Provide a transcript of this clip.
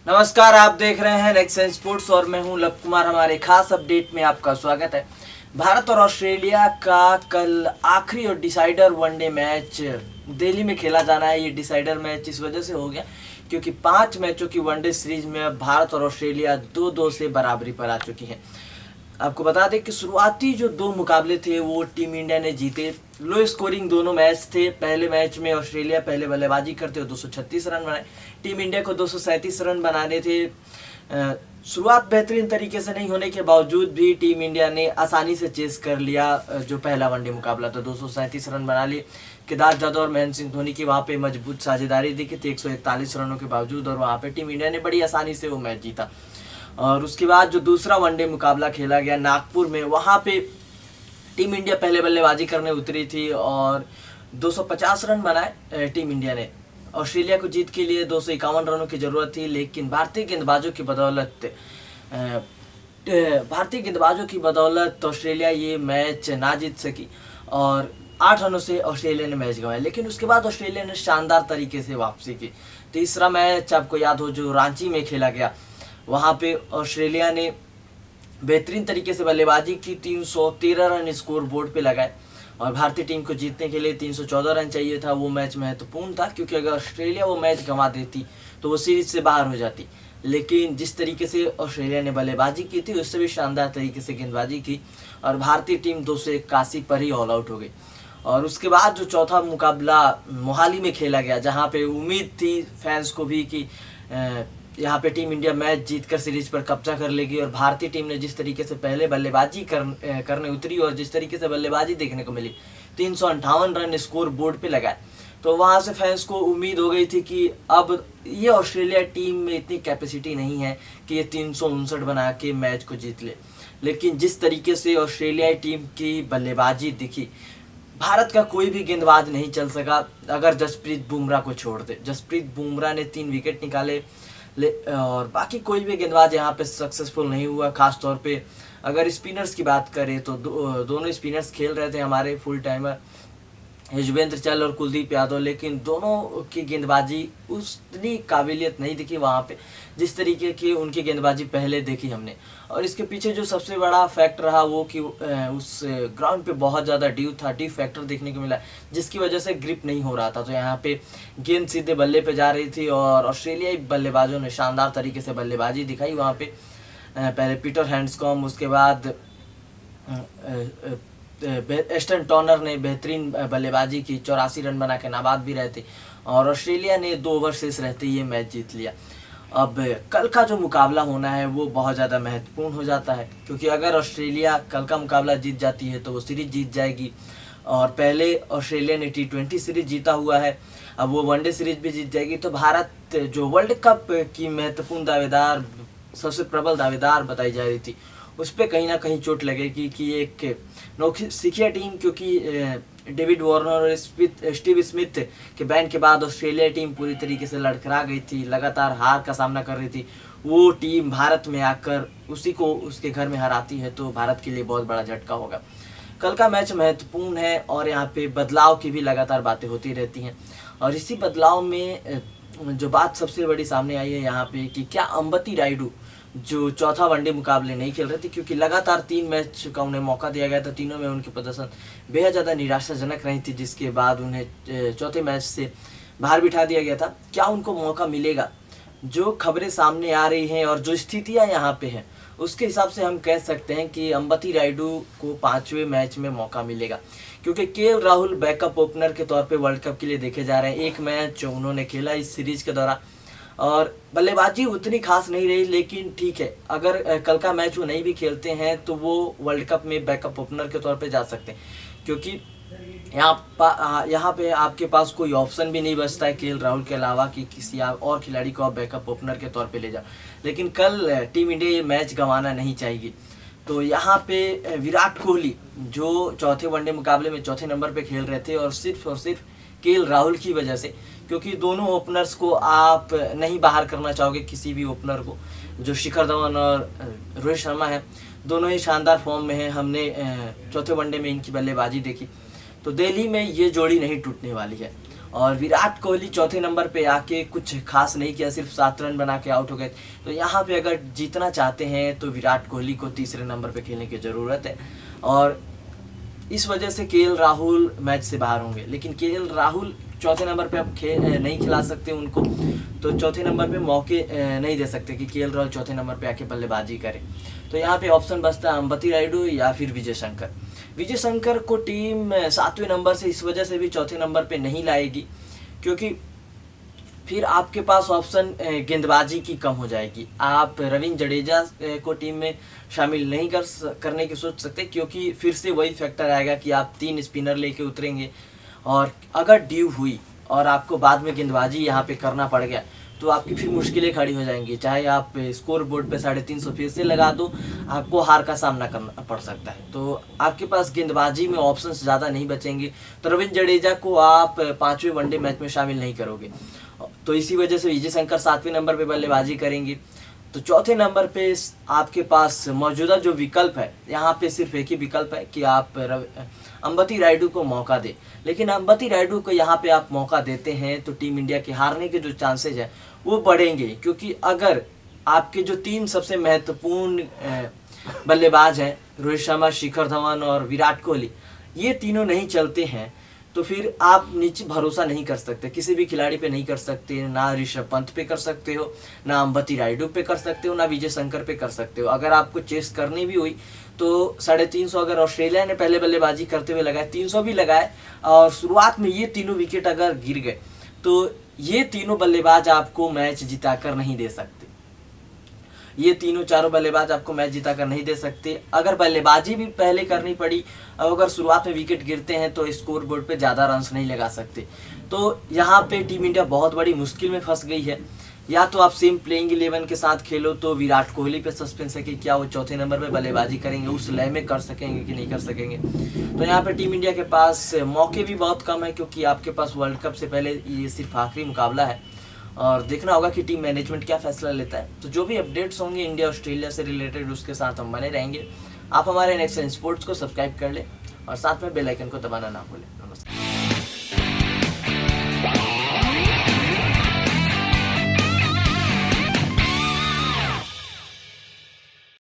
नमस्कार, आप देख रहे हैं नेक्सन स्पोर्ट्स और मैं हूं लव कुमार। हमारे खास अपडेट में आपका स्वागत है। भारत और ऑस्ट्रेलिया का कल आखिरी और डिसाइडर वनडे मैच दिल्ली में खेला जाना है। ये डिसाइडर मैच इस वजह से हो गया क्योंकि 5 मैचों की वनडे सीरीज में भारत और ऑस्ट्रेलिया 2-2 से बराबरी पर आ चुकी हैं। आपको बता दें कि शुरुआती जो 2 मुकाबले थे वो टीम इंडिया ने जीते। लो स्कोरिंग दोनों मैच थे। पहले मैच में ऑस्ट्रेलिया पहले बल्लेबाजी करते हुए 236 रन बनाए। टीम इंडिया को 237 रन बनाने थे। शुरुआत बेहतरीन तरीके से नहीं होने के बावजूद भी टीम इंडिया ने आसानी से चेस कर लिया। जो पहला वनडे मुकाबला था 237 रन बना लिए। केदार जाधव और महेंद्र सिंह धोनी की वहाँ पे मजबूत साझेदारी दिखी थी 141 रनों के बावजूद, और वहाँ पे टीम इंडिया ने बड़ी आसानी से वो मैच जीता। और उसके बाद जो दूसरा वनडे मुकाबला खेला गया नागपुर में, वहाँ पे टीम इंडिया पहले बल्लेबाजी करने उतरी थी और 250 रन बनाए टीम इंडिया ने। ऑस्ट्रेलिया को जीत के लिए 251 रनों की जरूरत थी, लेकिन भारतीय गेंदबाजों की बदौलत ऑस्ट्रेलिया ये मैच ना जीत सकी और 8 रनों से ऑस्ट्रेलिया ने मैच गंवाया। लेकिन उसके बाद ऑस्ट्रेलिया ने शानदार तरीके से वापसी की। तीसरा मैच आपको याद हो जो रांची में खेला गया, वहाँ पे ऑस्ट्रेलिया ने बेहतरीन तरीके से बल्लेबाजी की, 313 रन स्कोर बोर्ड पे लगाए और भारतीय टीम को जीतने के लिए 314 रन चाहिए था। वो मैच महत्वपूर्ण था क्योंकि अगर ऑस्ट्रेलिया वो मैच गंवा देती तो वो सीरीज से बाहर हो जाती। लेकिन जिस तरीके से ऑस्ट्रेलिया ने बल्लेबाजी की थी उससे भी शानदार तरीके से गेंदबाजी की और भारतीय टीम 281 पर ही ऑल आउट हो गई। और उसके बाद जो चौथा मुकाबला मोहाली में खेला गया, जहाँ पे उम्मीद थी फैंस को भी कि यहाँ पे टीम इंडिया मैच जीतकर सीरीज पर कब्जा कर लेगी, और भारतीय टीम ने जिस तरीके से पहले बल्लेबाजी करने उतरी और जिस तरीके से बल्लेबाजी देखने को मिली, 358 रन स्कोर बोर्ड पे लगाए, तो वहाँ से फैंस को उम्मीद हो गई थी कि अब ये ऑस्ट्रेलिया टीम में इतनी कैपेसिटी नहीं है कि ये 359 बना के मैच को जीत ले। लेकिन जिस तरीके से ऑस्ट्रेलियाई टीम की बल्लेबाजी दिखी, भारत का कोई भी गेंदबाज नहीं चल सका अगर जसप्रीत बुमराह को छोड़ दे। जसप्रीत बुमराह ने 3 विकेट निकाले और बाकी कोई भी गेंदबाज यहाँ पे सक्सेसफुल नहीं हुआ। खास तौर पे अगर स्पिनर्स की बात करें तो दोनों स्पिनर्स खेल रहे थे हमारे फुल टाइमर युजवेंद्र चहल और कुलदीप यादव, लेकिन दोनों की गेंदबाजी उतनी काबिलियत नहीं दिखी वहाँ पे जिस तरीके की उनकी गेंदबाजी पहले देखी हमने। और इसके पीछे जो सबसे बड़ा फैक्ट रहा वो कि उस ग्राउंड पे बहुत ज़्यादा ड्यू फैक्टर देखने को मिला, जिसकी वजह से ग्रिप नहीं हो रहा था। तो यहाँ पे गेंद सीधे बल्ले पे जा रही थी और ऑस्ट्रेलियाई बल्लेबाजों ने शानदार तरीके से बल्लेबाजी दिखाई वहाँ पे। पहले पीटर हैंड्सकॉम्ब, उसके बाद एस्टन टॉर्नर ने बेहतरीन बल्लेबाजी की, 84 रन बना के नाबाद भी रहे थे और ऑस्ट्रेलिया ने 2 ओवर शेष रहते ये मैच जीत लिया। अब कल का जो मुकाबला होना है वो बहुत ज़्यादा महत्वपूर्ण हो जाता है क्योंकि अगर ऑस्ट्रेलिया कल का मुकाबला जीत जाती है तो वो सीरीज जीत जाएगी। और पहले ऑस्ट्रेलिया ने T20 सीरीज जीता हुआ है, अब वो वनडे सीरीज भी जीत जाएगी। तो भारत जो वर्ल्ड कप की महत्वपूर्ण दावेदार, सबसे प्रबल दावेदार बताई जा रही थी, उस पर कहीं ना कहीं चोट लगेगी कि एक नौसिखिया टीम, क्योंकि डेविड वार्नर और स्टीव स्मिथ के बैन के बाद ऑस्ट्रेलिया टीम पूरी तरीके से लड़खड़ा गई थी, लगातार हार का सामना कर रही थी। वो टीम भारत में आकर उसी को उसके घर में हराती है तो भारत के लिए बहुत बड़ा झटका होगा। कल का मैच महत्वपूर्ण है और यहाँ पे बदलाव की भी लगातार बातें होती रहती हैं और इसी बदलाव में जो बात सबसे बड़ी सामने आई है यहाँ पे कि क्या अंबती रायडू जो चौथा वनडे मुकाबले नहीं खेल रहे थे, क्योंकि लगातार 3 मैच का उन्हें मौका दिया गया था, तीनों में उनके प्रदर्शन बेहद ज़्यादा निराशाजनक रही थी, जिसके बाद उन्हें चौथे मैच से बाहर बिठा दिया गया था। क्या उनको मौका मिलेगा? जो खबरें सामने आ रही हैं और जो स्थितियाँ यहाँ पे हैं उसके हिसाब से हम कह सकते हैं कि अंबती रायडू को 5वें मैच में मौका मिलेगा, क्योंकि केएल राहुल बैकअप ओपनर के तौर पे वर्ल्ड कप के लिए देखे जा रहे हैं। 1 मैच उन्होंने खेला इस सीरीज के दौरान और बल्लेबाजी उतनी खास नहीं रही, लेकिन ठीक है, अगर कल का मैच वो नहीं भी खेलते हैं तो वो वर्ल्ड कप में बैकअप ओपनर के तौर पे जा सकते हैं, क्योंकि यहाँ पे आपके पास कोई ऑप्शन भी नहीं बचता है केएल राहुल के अलावा कि किसी और खिलाड़ी को आप बैकअप ओपनर के तौर पे ले जाओ। लेकिन कल टीम इंडिया ये मैच गंवाना नहीं चाहेगी। तो यहाँ पे विराट कोहली जो चौथे वनडे मुकाबले में चौथे नंबर पे खेल रहे थे और सिर्फ केएल राहुल की वजह से, क्योंकि दोनों ओपनर्स को आप नहीं बाहर करना चाहोगे, किसी भी ओपनर को, जो शिखर धवन और रोहित शर्मा है, दोनों ही शानदार फॉर्म में हैं। हमने चौथे वनडे में इनकी बल्लेबाजी देखी, तो दिल्ली में ये जोड़ी नहीं टूटने वाली है। और विराट कोहली चौथे नंबर पे आके कुछ खास नहीं किया, सिर्फ 7 रन बना के आउट हो गए। तो यहाँ पे अगर जीतना चाहते हैं तो विराट कोहली को तीसरे नंबर पे खेलने की ज़रूरत है, और इस वजह से केएल राहुल मैच से बाहर होंगे। लेकिन केएल राहुल चौथे नंबर पे अब नहीं खिला सकते उनको, तो चौथे नंबर पे मौके नहीं दे सकते कि केएल राहुल चौथे नंबर पे आके बल्लेबाजी करे। तो यहाँ पे ऑप्शन बचता है अंबती रायडू या फिर विजय शंकर। विजय शंकर को टीम 7वें नंबर से इस वजह से भी चौथे नंबर पे नहीं लाएगी, क्योंकि फिर आपके पास ऑप्शन गेंदबाजी की कम हो जाएगी। आप रविंद्र जडेजा को टीम में शामिल नहीं करने की सोच सकते, क्योंकि फिर से वही फैक्टर आएगा कि आप 3 स्पिनर लेके उतरेंगे, और अगर ड्यू हुई और आपको बाद में गेंदबाजी यहाँ पे करना पड़ गया तो आपकी फिर मुश्किलें खड़ी हो जाएंगी। चाहे आप स्कोर बोर्ड पे 350 फिर से लगा दो, आपको हार का सामना करना पड़ सकता है। तो आपके पास गेंदबाजी में ऑप्शंस ज़्यादा नहीं बचेंगे, तो रविंद्र जडेजा को आप 5वें वनडे मैच में शामिल नहीं करोगे। तो इसी वजह से विजय शंकर 7वें नंबर पे बल्लेबाजी करेंगे। तो चौथे नंबर पे आपके पास मौजूदा जो विकल्प है, यहाँ पे सिर्फ एक ही विकल्प है कि आप अंबती रायडू को मौका दें। लेकिन अंबती रायडू को यहाँ पे आप मौका देते हैं तो टीम इंडिया के हारने के जो चांसेज हैं वो बढ़ेंगे, क्योंकि अगर आपके जो 3 सबसे महत्वपूर्ण बल्लेबाज हैं, रोहित शर्मा, शिखर धवन और विराट कोहली, ये तीनों नहीं चलते हैं तो फिर आप नीचे भरोसा नहीं कर सकते, किसी भी खिलाड़ी पे नहीं कर सकते। ना ऋषभ पंत पे कर सकते हो, ना अंबती रायडू पे कर सकते हो, ना विजय शंकर पे कर सकते हो। अगर आपको चेस करनी भी हुई तो 350 अगर ऑस्ट्रेलिया ने पहले बल्लेबाजी करते हुए लगाए, 300 भी लगाए, और शुरुआत में ये तीनों विकेट अगर गिर गए तो ये तीनों बल्लेबाज आपको मैच जिताकर नहीं दे सकते। ये तीनों चारों बल्लेबाज आपको मैच जिताकर नहीं दे सकते। अगर बल्लेबाजी भी पहले करनी पड़ी, अगर शुरुआत में विकेट गिरते हैं तो स्कोर बोर्ड पे ज़्यादा रन्स नहीं लगा सकते। तो यहाँ पे टीम इंडिया बहुत बड़ी मुश्किल में फंस गई है। या तो आप सेम प्लेइंग 11 के साथ खेलो, तो विराट कोहली पे सस्पेंस है कि क्या वो चौथे नंबर पे बल्लेबाजी करेंगे, उस लय में कर सकेंगे कि नहीं कर सकेंगे। तो यहाँ पे टीम इंडिया के पास मौके भी बहुत कम है, क्योंकि आपके पास वर्ल्ड कप से पहले ये सिर्फ आखिरी मुकाबला है, और देखना होगा कि टीम मैनेजमेंट क्या फैसला लेता है। तो जो भी अपडेट्स होंगे इंडिया ऑस्ट्रेलिया से रिलेटेड, उसके साथ हम बने रहेंगे। आप हमारे नेक्स्ट स्पोर्ट्स को सब्सक्राइब कर लें और साथ में बेल आइकन को दबाना ना भूलें। नमस्कार।